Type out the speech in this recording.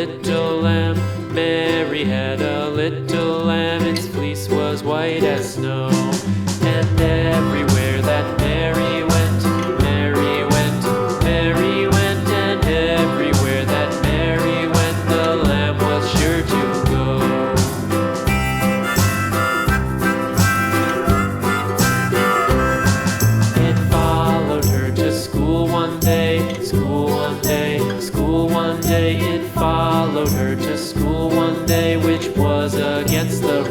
little lamb. Mary had a little lamb, its fleece was white as snow. And everywhere that Mary went, Mary went, Mary went, and everywhere that Mary went, the lamb was sure to go. It followed her to school one day, school one day, school one day. It followed her to school one day, which was against the